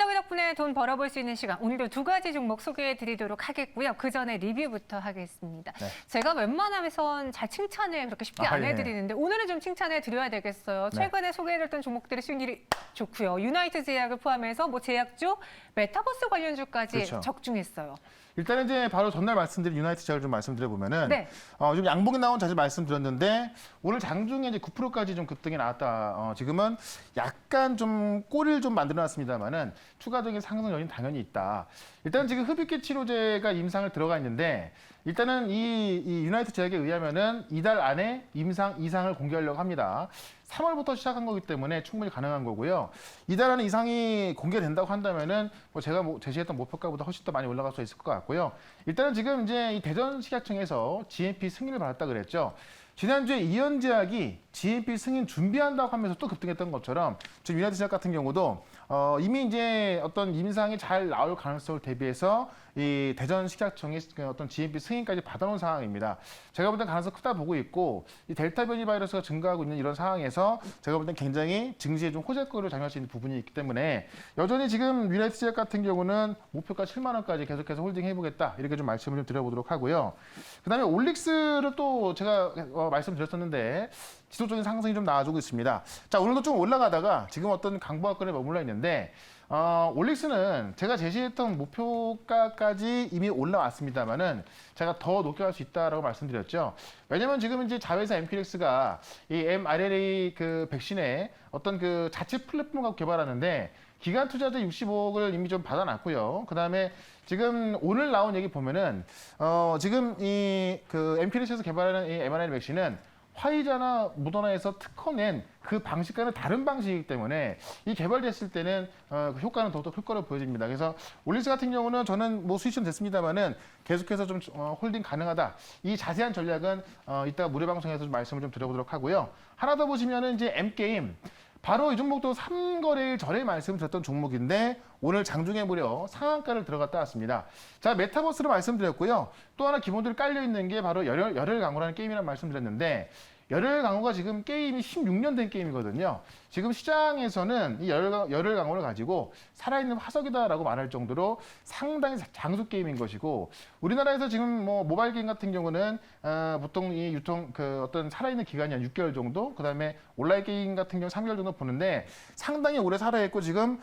인터뷰 덕분에 돈 벌어볼 수 있는 시간. 오늘도 두 가지 종목 소개해드리도록 하겠고요. 그 전에 리뷰부터 하겠습니다. 네. 제가 웬만하면 잘 칭찬을 그렇게 쉽게 안 예. 해드리는데 오늘은 좀 칭찬해드려야 되겠어요. 네. 최근에 소개해드렸던 종목들의 수익률이 좋고요. 유나이트 제약을 포함해서 뭐 제약주, 메타버스 관련주까지 그렇죠. 적중했어요. 일단 이제 바로 전날 말씀드린 유나이트 제약을 좀 말씀드려보면은 네. 좀 양봉이 나온 자주 말씀드렸는데 오늘 장중에 이제 9%까지 좀 급등이 나왔다. 지금은 약간 좀 꼬리를 좀 만들어놨습니다만은 추가적인 상승 요인 당연히 있다. 일단 지금 흡입기 치료제가 임상을 들어가 있는데 일단은 이 유나이트 제약에 의하면은 이달 안에 임상 이상을 공개하려고 합니다. 3월부터 시작한 거기 때문에 충분히 가능한 거고요. 이달 안에 이상이 공개된다고 한다면은 뭐 제가 제시했던 목표가보다 훨씬 더 많이 올라갈 수 있을 것 같고요. 일단은 지금 이제 이 대전식약청에서 GMP 승인을 받았다 그랬죠. 지난주에 이현제약이 GMP 승인 준비한다고 하면서 또 급등했던 것처럼 지금 유나이트 제약 같은 경우도 이미 이제 어떤 임상이 잘 나올 가능성을 대비해서 이 대전식약청의 어떤 GMP 승인까지 받아놓은 상황입니다. 제가 볼 땐 가능성 크다 보고 있고 이 델타 변이 바이러스가 증가하고 있는 이런 상황에서 제가 볼 땐 굉장히 증시에 좀 호재거리를 작용할 수 있는 부분이 있기 때문에 여전히 지금 유나이트 제약 같은 경우는 목표가 7만 원까지 계속해서 홀딩해보겠다 이렇게 좀 말씀을 좀 드려보도록 하고요. 그다음에 올릭스를 또 제가 말씀드렸었는데 지속적인 상승이 좀 나와주고 있습니다. 자, 오늘도 좀 올라가다가 지금 어떤 강보합권에 머물러 있는데 올릭스는 제가 제시했던 목표가까지 이미 올라왔습니다만은 제가 더 높게 갈 수 있다라고 말씀드렸죠. 왜냐면 지금 이제 자회사 엠피렉스가 이 mRNA 그 백신의 어떤 그 자체 플랫폼을 갖고 개발하는데 기관 투자자 65억을 이미 좀 받아놨고요. 그다음에 지금 오늘 나온 얘기 보면은 지금 이 그 엠피렉스에서 개발하는 이 mRNA 백신은 화이자나 모더나에서 특허낸 그 방식과는 다른 방식이기 때문에 이 개발됐을 때는 그 효과는 더욱더 클 거로 보여집니다. 그래서 올릭스 같은 경우는 저는 뭐 수익은 됐습니다만은 계속해서 좀 홀딩 가능하다. 이 자세한 전략은 이따 무료 방송에서 좀 말씀을 좀 드려보도록 하고요. 하나 더 보시면은 이제 M게임. 바로 이 종목도 3거래일 전에 말씀드렸던 종목인데 오늘 장중에 무려 상한가를 들어갔다 왔습니다. 자, 메타버스로 말씀드렸고요. 또 하나 기본적으로 깔려있는 게 바로 열혈 강호라는 게임이라는 말씀드렸는데 열혈 강호가 지금 게임이 16년 된 게임이거든요. 지금 시장에서는 이 열혈 강호를 가지고 살아있는 화석이다라고 말할 정도로 상당히 장수 게임인 것이고 우리나라에서 지금 뭐 모바일 게임 같은 경우는 보통 이 유통 그 어떤 살아있는 기간이 한 6개월 정도, 그다음에 온라인 게임 같은 경우 3개월 정도 보는데 상당히 오래 살아있고 지금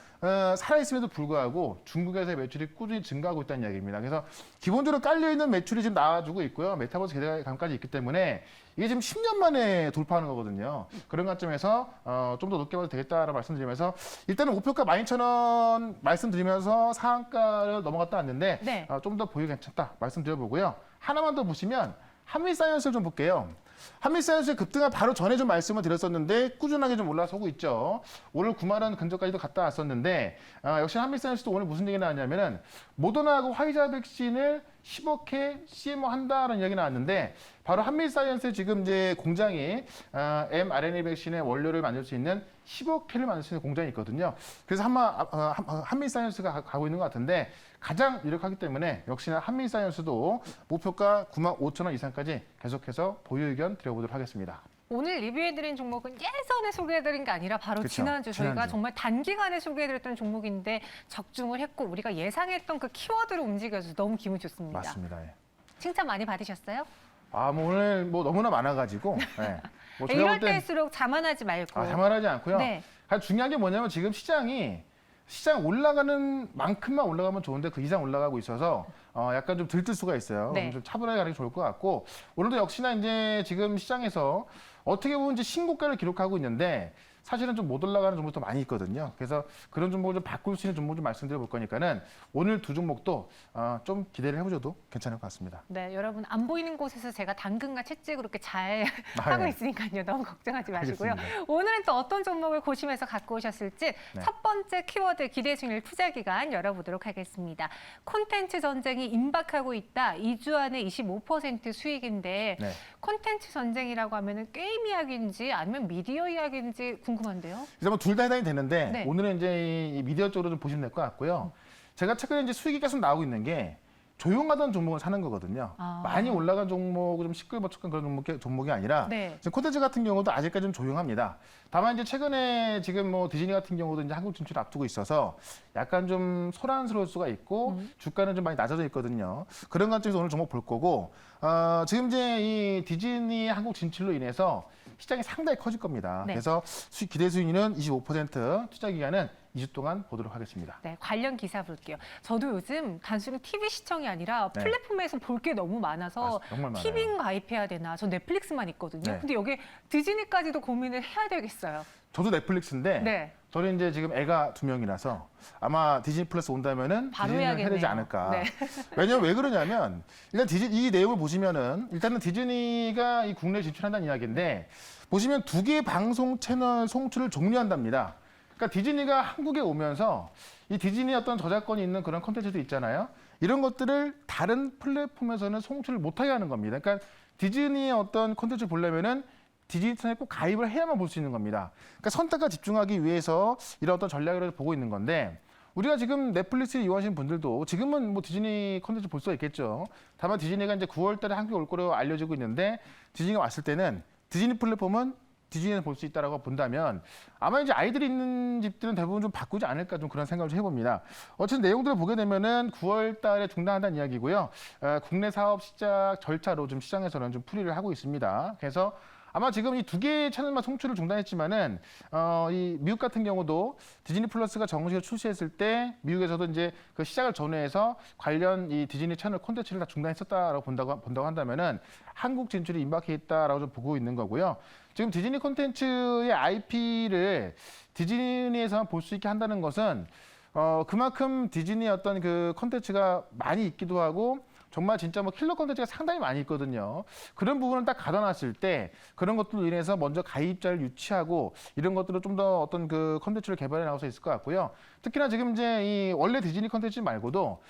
살아있음에도 불구하고 중국에서의 매출이 꾸준히 증가하고 있다는 이야기입니다. 그래서 기본적으로 깔려있는 매출이 지금 나와주고 있고요. 메타버스 개발감까지 있기 때문에 이게 지금 10년 만에 돌파하는 거거든요. 그런 관점에서 좀 더 높게 봐도 되겠다라고 말씀드리면서 일단은 목표가 12,000원 말씀드리면서 상한가를 넘어갔다 왔는데 네. 좀 더 보유 괜찮다 말씀드려보고요. 하나만 더 보시면 한미사이언스를 좀 볼게요. 한미사이언스의 급등은 바로 전에 좀 말씀을 드렸었는데 꾸준하게 좀 올라서고 있죠. 오늘 9만 원 근처까지도 갔다 왔었는데 역시 한미사이언스도 오늘 무슨 얘기 나왔냐면은 모더나하고 화이자 백신을 10억 회 CMO 한다라는 이야기 나왔는데 바로 한미사이언스 지금 이제 공장이 mRNA 백신의 원료를 만들 수 있는 10억 회를 만들 수 있는 공장이 있거든요. 그래서 한미사이언스가 가고 있는 것 같은데 가장 유력하기 때문에 역시나 한미사이언스도 목표가 9만 5천 원 이상까지 계속해서 보유 의견 드려보도록 하겠습니다. 오늘 리뷰해드린 종목은 예전에 소개해드린 게 아니라 바로 그쵸, 지난주 저희가 지난주. 정말 단기간에 소개해드렸던 종목인데 적중을 했고 우리가 예상했던 그 키워드로 움직여서 너무 기분 좋습니다. 맞습니다. 예. 칭찬 많이 받으셨어요? 뭐 오늘 뭐 너무나 많아가지고 예. 뭐 제가 이럴 볼 땐 때일수록 자만하지 말고. 자만하지 않고요. 네. 가장 중요한 게 뭐냐면 지금 시장 올라가는 만큼만 올라가면 좋은데 그 이상 올라가고 있어서 약간 좀 들뜰 수가 있어요. 네. 좀 차분하게 가는 게 좋을 것 같고 오늘도 역시나 이제 지금 시장에서 어떻게 보면 이제 신고가를 기록하고 있는데 사실은 좀 못 올라가는 종목도 많이 있거든요. 그래서 그런 종목을 좀 바꿀 수 있는 종목 좀 말씀드려 볼 거니까는 오늘 두 종목도 좀 기대를 해보셔도 괜찮을 것 같습니다. 네, 여러분 안 보이는 곳에서 제가 당근과 채찍 그렇게 잘 하고 예. 있으니까요. 너무 걱정하지 마시고요. 알겠습니다. 오늘은 또 어떤 종목을 고심해서 갖고 오셨을지 네. 첫 번째 키워드 기대 중일 투자 기간 열어보도록 하겠습니다. 콘텐츠 전쟁이 임박하고 있다. 2주 안에 25% 수익인데 네. 콘텐츠 전쟁이라고 하면은 게임 이야기인지 아니면 미디어 이야기인지 궁금한데요. 그래서 뭐 둘 다 해당이 되는데 네. 오늘은 이제 이 미디어 쪽으로 좀 보시면 될 것 같고요. 제가 최근에 이제 수익이 계속 나오고 있는 게 조용하던 종목을 사는 거거든요. 아. 많이 올라간 종목, 좀 시끌벅적한 그런 종목이 아니라 네. 지금 콘텐츠 같은 경우도 아직까지는 조용합니다. 다만 이제 최근에 지금 뭐 디즈니 같은 경우도 이제 한국 진출 앞두고 있어서 약간 좀 소란스러울 수가 있고 주가는 좀 많이 낮아져 있거든요. 그런 관점에서 오늘 종목 볼 거고 지금 이제 이 디즈니 한국 진출로 인해서 시장이 상당히 커질 겁니다. 네. 그래서 기대 수익률은 25%, 투자 기간은 2주 동안 보도록 하겠습니다. 네, 관련 기사 볼게요. 저도 요즘 단순히 TV 시청이 아니라 네. 플랫폼에서 볼 게 너무 많아서 정말 많아요. TV 가입해야 되나? 저 넷플릭스만 있거든요. 네. 근데 여기 디즈니까지도 고민을 해야 되겠어요. 저도 넷플릭스인데 네. 저는 이제 지금 애가 2명이라서 아마 디즈니 플러스 온다면은 바로 디즈니를 해야 되지 해야겠네요. 않을까. 네. 왜냐면 왜 그러냐면 일단 이 내용을 보시면은 일단은 디즈니가 이 국내에 진출한다는 이야기인데 보시면 2개의 방송 채널 송출을 종료한답니다. 그러니까 디즈니가 한국에 오면서 이 디즈니 어떤 저작권이 있는 그런 콘텐츠도 있잖아요. 이런 것들을 다른 플랫폼에서는 송출을 못하게 하는 겁니다. 그러니까 디즈니의 어떤 콘텐츠를 보려면은 디즈니 채널에 꼭 가입을 해야만 볼 수 있는 겁니다. 그러니까 선택과 집중하기 위해서 이런 어떤 전략을 보고 있는 건데 우리가 지금 넷플릭스를 이용하시는 분들도 지금은 뭐 디즈니 콘텐츠 볼 수가 있겠죠. 다만 디즈니가 이제 9월 달에 한국에 올 거로 알려지고 있는데 디즈니가 왔을 때는 디즈니 플랫폼은 디즈니에서 볼 수 있다라고 본다면 아마 이제 아이들이 있는 집들은 대부분 좀 바꾸지 않을까 좀 그런 생각을 좀 해봅니다. 어쨌든 내용들을 보게 되면은 9월 달에 중단한다는 이야기고요. 국내 사업 시작 절차로 좀 시장에서는 좀 풀이를 하고 있습니다. 그래서 아마 지금 이 2개의 채널만 송출을 중단했지만은 이 미국 같은 경우도 디즈니 플러스가 정식으로 출시했을 때 미국에서도 이제 그 시작을 전후해서 관련 이 디즈니 채널 콘텐츠를 다 중단했었다라고 본다고 한다면은 한국 진출이 임박해 있다라고 좀 보고 있는 거고요. 지금 디즈니 콘텐츠의 IP를 디즈니에서만 볼 수 있게 한다는 것은 그만큼 디즈니의 어떤 그 콘텐츠가 많이 있기도 하고 정말 진짜 뭐 킬러 콘텐츠가 상당히 많이 있거든요. 그런 부분을 딱 가둬놨을 때 그런 것들로 인해서 먼저 가입자를 유치하고 이런 것들로 좀 더 어떤 그 콘텐츠를 개발해 나갈 수 있을 것 같고요. 특히나 지금 이제 이 원래 디즈니 콘텐츠 말고도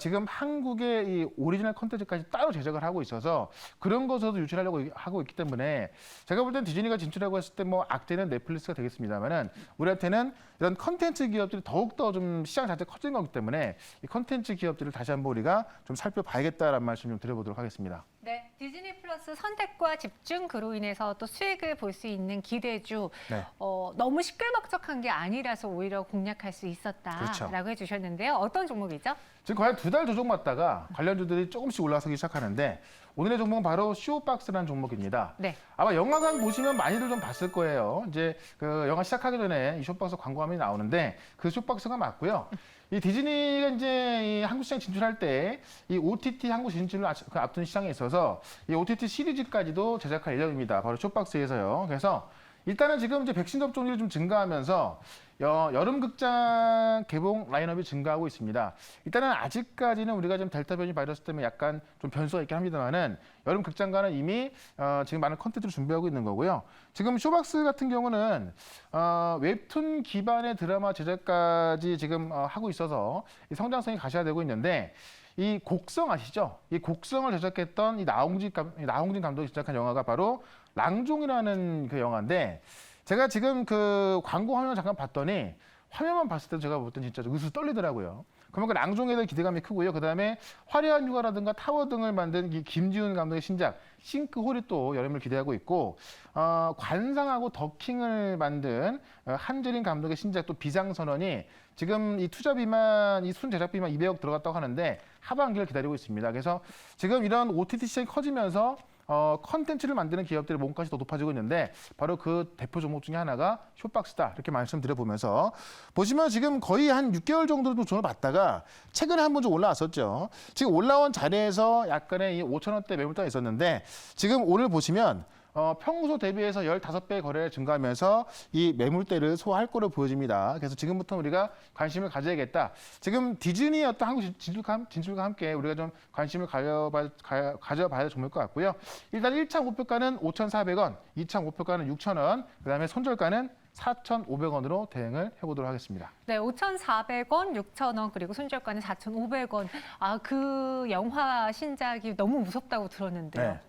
지금 한국의 이 오리지널 콘텐츠까지 따로 제작을 하고 있어서 그런 것에도 유출하려고 하고 있기 때문에 제가 볼 땐 디즈니가 진출하고 했을 때 뭐 악재는 넷플릭스가 되겠습니다만은 우리한테는 이런 콘텐츠 기업들이 더욱더 좀 시장 자체가 커진 거기 때문에 이 콘텐츠 기업들을 다시 한번 우리가 좀 살펴봐야겠다라는 말씀 좀 드려보도록 하겠습니다. 네, 디즈니 플러스 선택과 집중 그로 인해서 또 수익을 볼 수 있는 기대주 네. 너무 시끌벅적한 게 아니라서 오히려 공략할 수 있었다라고 그렇죠. 해주셨는데요. 어떤 종목이죠? 지금 거의 2달 조정받다가 관련주들이 조금씩 올라서기 시작하는데 오늘의 종목은 바로 쇼박스라는 종목입니다. 네. 아마 영화관 보시면 많이들 좀 봤을 거예요. 이제 그 영화 시작하기 전에 이 쇼박스 광고화면이 나오는데 그 쇼박스가 맞고요. 이 디즈니가 이제 이 한국 시장 진출할 때 이 OTT 한국 진출을 앞둔 시장에 있어서 이 OTT 시리즈까지도 제작할 예정입니다. 바로 쇼박스에서요. 그래서 일단은 지금 이제 백신 접종률이 좀 증가하면서 여름 극장 개봉 라인업이 증가하고 있습니다. 일단은 아직까지는 우리가 좀 델타 변이 바이러스 때문에 약간 좀 변수가 있긴 합니다만은 여름 극장가는 이미 지금 많은 컨텐츠를 준비하고 있는 거고요. 지금 쇼박스 같은 경우는 웹툰 기반의 드라마 제작까지 지금 하고 있어서 이 성장성이 가시화되고 있는데 이 곡성 아시죠? 이 곡성을 제작했던 이 나홍진 감독이 제작한 영화가 바로 랑종이라는 그 영화인데 제가 지금 그 광고 화면을 잠깐 봤더니 화면만 봤을 때 제가 볼 땐 진짜 으스 떨리더라고요. 그만큼 랑종에 대한 기대감이 크고요. 그다음에 화려한 휴가라든가 타워 등을 만든 이 김지훈 감독의 신작 싱크홀이 또 여름을 기대하고 있고 관상하고 더킹을 만든 한재린 감독의 신작 또 비상선언이 지금 이 투자비만 이 순 제작비만 200억 들어갔다고 하는데 하반기를 기다리고 있습니다. 그래서 지금 이런 OTT 시장이 커지면서 컨텐츠를 만드는 기업들의 몸값이 더 높아지고 있는데 바로 그 대표 종목 중에 하나가 쇼박스다 이렇게 말씀드려보면서 보시면 지금 거의 한 6개월 정도 좀 존을 봤다가 최근에 한 번 좀 올라왔었죠. 지금 올라온 자리에서 약간의 이 5,000원대 매물대가 있었는데 지금 오늘 보시면 평소 대비해서 15배 거래가 증가하면서 이 매물대를 소화할 거로 보여집니다. 그래서 지금부터 우리가 관심을 가져야겠다. 지금 디즈니의 어떤 한국 진출과 함께 우리가 좀 관심을 가져봐야 될 종목일 것 같고요. 일단 1차 목표가는 5,400원, 2차 목표가는 6,000원, 그다음에 손절가는 4,500원으로 대응을 해보도록 하겠습니다. 네, 5,400원, 6,000원 그리고 손절가는 4,500원. 그 영화 신작이 너무 무섭다고 들었는데요. 네.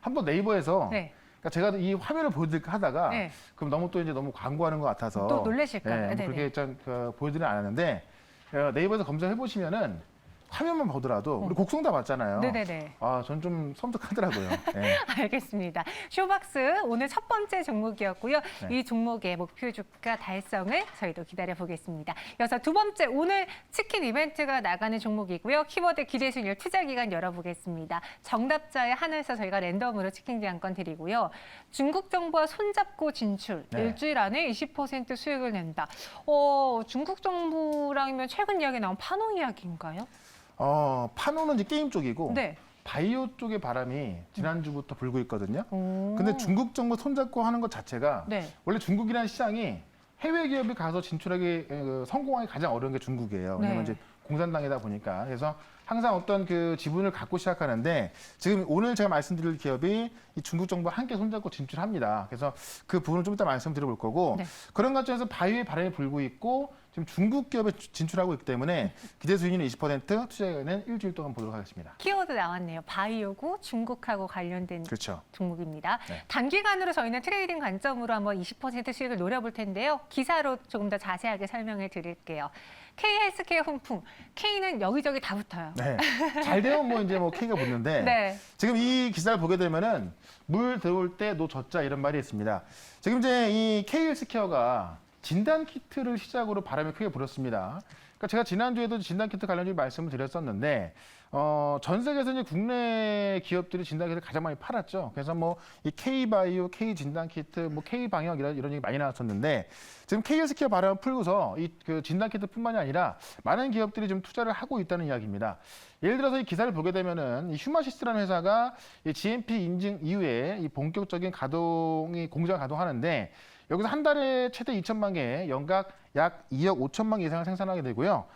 한번 네이버에서 네. 그러니까 제가 이 화면을 보여드릴까 하다가 네. 그럼 너무 또 이제 너무 광고하는 것 같아서 또 놀라실까요? 네, 네네. 그렇게 좀 보여드리진 않았는데 네이버에서 검색해 보시면은 화면만 보더라도 우리 곡성 다 봤잖아요. 네네네. 아, 전 좀 섬뜩하더라고요. 네. 알겠습니다. 쇼박스 오늘 첫 번째 종목이었고요. 네. 이 종목의 목표 주가 달성을 저희도 기다려 보겠습니다. 이어서 두 번째 오늘 치킨 이벤트가 나가는 종목이고요. 키워드 기대 수익률 투자 기간 열어보겠습니다. 정답자의 한해서 저희가 랜덤으로 치킨 교환권 드리고요. 중국 정부와 손잡고 진출. 네. 일주일 안에 20% 수익을 낸다. 중국 정부랑이면 최근 이야기 나온 파노 이야기인가요? 파노는 이제 게임 쪽이고 네. 바이오 쪽의 바람이 지난주부터 불고 있거든요. 오. 근데 중국 정부 손잡고 하는 것 자체가 네. 원래 중국이라는 시장이 해외 기업이 가서 진출하기 성공하기 가장 어려운 게 중국이에요. 왜냐면 네. 이제 공산당이다 보니까. 그래서 항상 어떤 그 지분을 갖고 시작하는데 지금 오늘 제가 말씀드릴 기업이 이 중국 정부와 함께 손잡고 진출합니다. 그래서 그 부분을 좀 이따 말씀드려볼 거고 네. 그런 관점에서 바이오의 바람이 불고 있고 지금 중국 기업에 진출하고 있기 때문에 기대 수익률은 20%, 투자기간은 일주일 동안 보도록 하겠습니다. 키워드 나왔네요. 바이오고 중국하고 관련된 그렇죠. 종목입니다. 네. 단기간으로 저희는 트레이딩 관점으로 한번 20% 수익을 노려볼 텐데요. 기사로 조금 더 자세하게 설명해 드릴게요. K헬스케어 훈풍. K는 여기저기 다 붙어요. 네. 잘 되면 뭐 이제 뭐 K가 붙는데 네. 지금 이 기사를 보게 되면은 물 들어올 때 노 젖자 이런 말이 있습니다. 지금 이제 이 K헬스케어가 진단 키트를 시작으로 바람이 크게 불었습니다. 그러니까 제가 지난주에도 진단 키트 관련주 말씀을 드렸었는데 전 세계에서 이제 국내 기업들이 진단 키트를 가장 많이 팔았죠. 그래서 뭐 이 K바이오, K 진단 키트, 뭐 K 방역 이런 얘기 많이 나왔었는데 지금 K헬스케어 바람을 풀고서 이 그 진단 키트뿐만이 아니라 많은 기업들이 좀 투자를 하고 있다는 이야기입니다. 예를 들어서 이 기사를 보게 되면은 이 휴마시스라는 회사가 이 GMP 인증 이후에 이 본격적인 공장 가동하는데 여기서 한 달에 최대 2천만 개, 연각 약 2억 5천만 개 이상을 생산하게 되고요.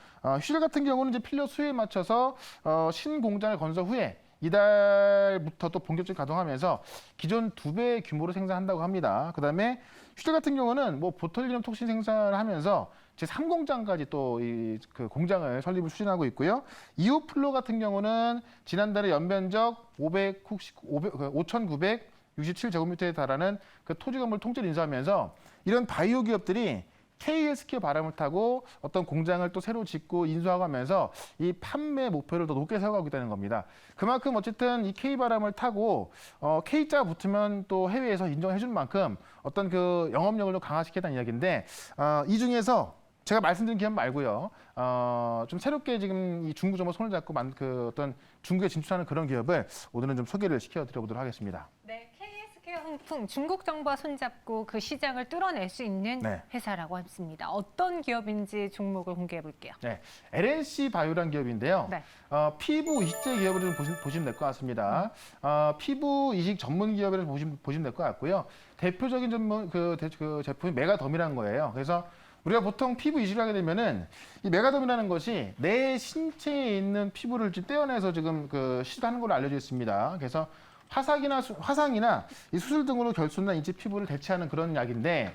휴일 같은 경우는 이제 필요 수요에 맞춰서 신공장을 건설 후에 이달부터 또 본격적으로 가동하면서 기존 2배 규모로 생산한다고 합니다. 그다음에 휴일 같은 경우는 뭐 보톨리늄 톡신 생산을 하면서 제3공장까지 또 이 그 공장을 설립을 추진하고 있고요. 이오플로 같은 경우는 지난달에 연면적 5,967제곱미터에 달하는 그 토지 건물 통째를 인수하면서 이런 바이오 기업들이 K헬스케어 바람을 타고 어떤 공장을 또 새로 짓고 인수하고 하면서 이 판매 목표를 더 높게 세워가고 있다는 겁니다. 그만큼 어쨌든 이 K바람을 타고 K자가 붙으면 또 해외에서 인정해 줄 만큼 어떤 그 영업력을 좀 강화시켰다는 이야기인데 이 중에서 제가 말씀드린 기업 말고요. 좀 새롭게 지금 이 중국 정부 손을 잡고 그 어떤 중국에 진출하는 그런 기업을 오늘은 좀 소개를 시켜드려보도록 하겠습니다. 네, K헬스케어 훈풍 중국 정부와 손잡고 그 시장을 뚫어낼 수 있는 네. 회사라고 했습니다. 어떤 기업인지 종목을 공개해 볼게요. 네, LNC 바이오란 기업인데요. 네. 피부 이식제 기업을 좀 보시면 될 것 같습니다. 피부 이식 전문 기업을 보시면 될 것 같고요. 대표적인 그 제품이 메가덤이라는 거예요. 그래서 우리가 보통 피부 이식을 하게 되면은 이 메가덤이라는 것이 내 신체에 있는 피부를 떼어내서 지금 그 시술하는 걸로 알려져 있습니다. 그래서 화상이나 이 수술 등으로 결손난 인체 피부를 대체하는 그런 약인데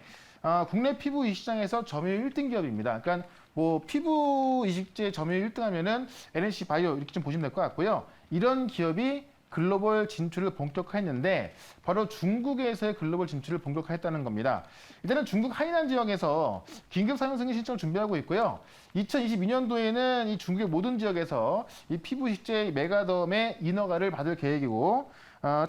국내 피부 이식 시장에서 점유율 1등 기업입니다. 그러니까 뭐 피부 이식제 점유율 1등 하면은 LNC 바이오 이렇게 좀 보시면 될 것 같고요. 이런 기업이 글로벌 진출을 본격화했는데 바로 중국에서의 글로벌 진출을 본격화했다는 겁니다. 일단은 중국 하이난 지역에서 긴급 사용 승인 신청을 준비하고 있고요. 2022년도에는 이 중국의 모든 지역에서 이 피부 이식제 메가덤의 인허가를 받을 계획이고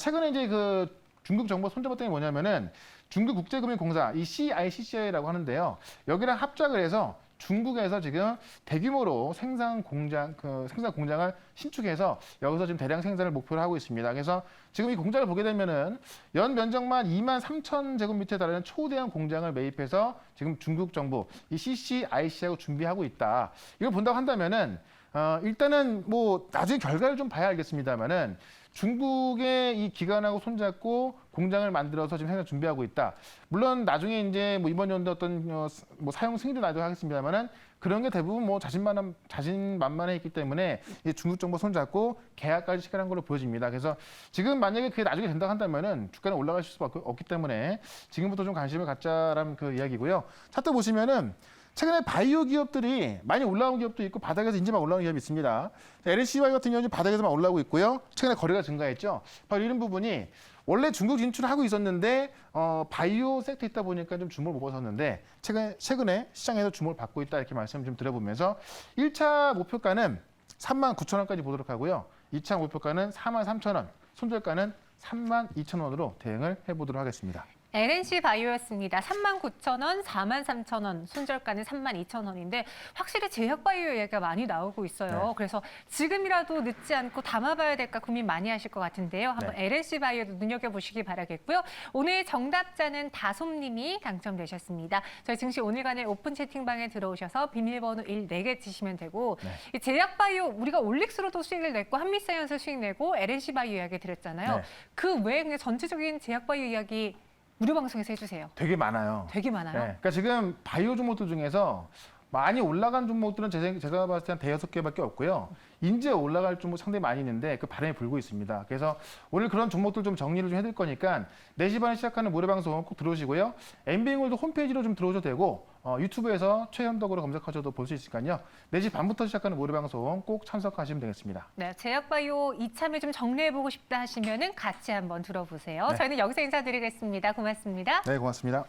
최근에 이제 그 중국 정부 손잡았던 게 뭐냐면은 중국 국제금융공사 이 CICC라고 하는데요. 여기랑 합작을 해서 중국에서 지금 대규모로 생산 공장을 신축해서 여기서 지금 대량 생산을 목표로 하고 있습니다. 그래서 지금 이 공장을 보게 되면은 연 면적만 2만 3천 제곱미터에 달하는 초대형 공장을 매입해서 지금 중국 정부 이 CCIC하고 준비하고 있다. 이걸 본다고 한다면은 일단은 뭐 나중에 결과를 좀 봐야 알겠습니다만은 중국의 이 기관하고 손잡고 공장을 만들어서 지금 생산 준비하고 있다. 물론 나중에 이제 뭐 이번 연도 어떤 뭐 사용 승인도 나도록 하겠습니다만은 그런 게 대부분 뭐 자신만만해 있기 때문에 이 중국 정부 손잡고 계약까지 시작한 걸로 보여집니다. 그래서 지금 만약에 그게 나중에 된다고 한다면은 주가는 올라가실 수밖에 없기 때문에 지금부터 좀 관심을 갖자라는 그 이야기고요. 차트 보시면은 최근에 바이오 기업들이 많이 올라온 기업도 있고 바닥에서 이제만 올라오는 기업이 있습니다. LNCY 같은 경우는 바닥에서만 올라오고 있고요. 최근에 거래가 증가했죠. 바로 이런 부분이 원래 중국 진출을 하고 있었는데 바이오 섹터 있다 보니까 좀 주목을 못 받았는데 최근에 시장에서 주목을 받고 있다 이렇게 말씀을 좀 드려보면서 1차 목표가는 39,000원까지 보도록 하고요. 2차 목표가는 43,000원, 손절가는 32,000원으로 대응을 해보도록 하겠습니다. LNC 바이오였습니다. 39,000원, 43,000원, 손절가는 32,000원인데 확실히 제약 바이오 얘기가 많이 나오고 있어요. 네. 그래서 지금이라도 늦지 않고 담아봐야 될까 고민 많이 하실 것 같은데요. 한번 네. LNC 바이오도 눈여겨보시기 바라겠고요. 오늘 정답자는 다솜님이 당첨되셨습니다. 저희 증시 오늘간의 오픈 채팅방에 들어오셔서 비밀번호 1 4개 치시면 되고 네. 이 제약 바이오 우리가 올릭스로도 수익을 냈고 한미사이언스 수익 내고 LNC 바이오 이야기 드렸잖아요. 네. 그 외에 그냥 전체적인 제약 바이오 이야기 무료 방송에서 해주세요. 되게 많아요. 되게 많아요. 네. 그러니까 지금 바이오 종목들 중에서 많이 올라간 종목들은 제가 봤을 때 한 대여섯 개밖에 없고요. 이제 올라갈 종목 상당히 많이 있는데 그 바람이 불고 있습니다. 그래서 오늘 그런 종목들 좀 정리를 좀 해드릴 거니까 4시 반에 시작하는 무료 방송 꼭 들어오시고요. MBN골드 홈페이지로 좀 들어오셔도 되고 유튜브에서 최현덕으로 검색하셔도 볼 수 있으니까요. 4시 반부터 시작하는 무료 방송 꼭 참석하시면 되겠습니다. 네, 제약바이오 이참에 좀 정리해보고 싶다 하시면은 같이 한번 들어보세요. 네. 저희는 여기서 인사드리겠습니다. 고맙습니다. 네, 고맙습니다.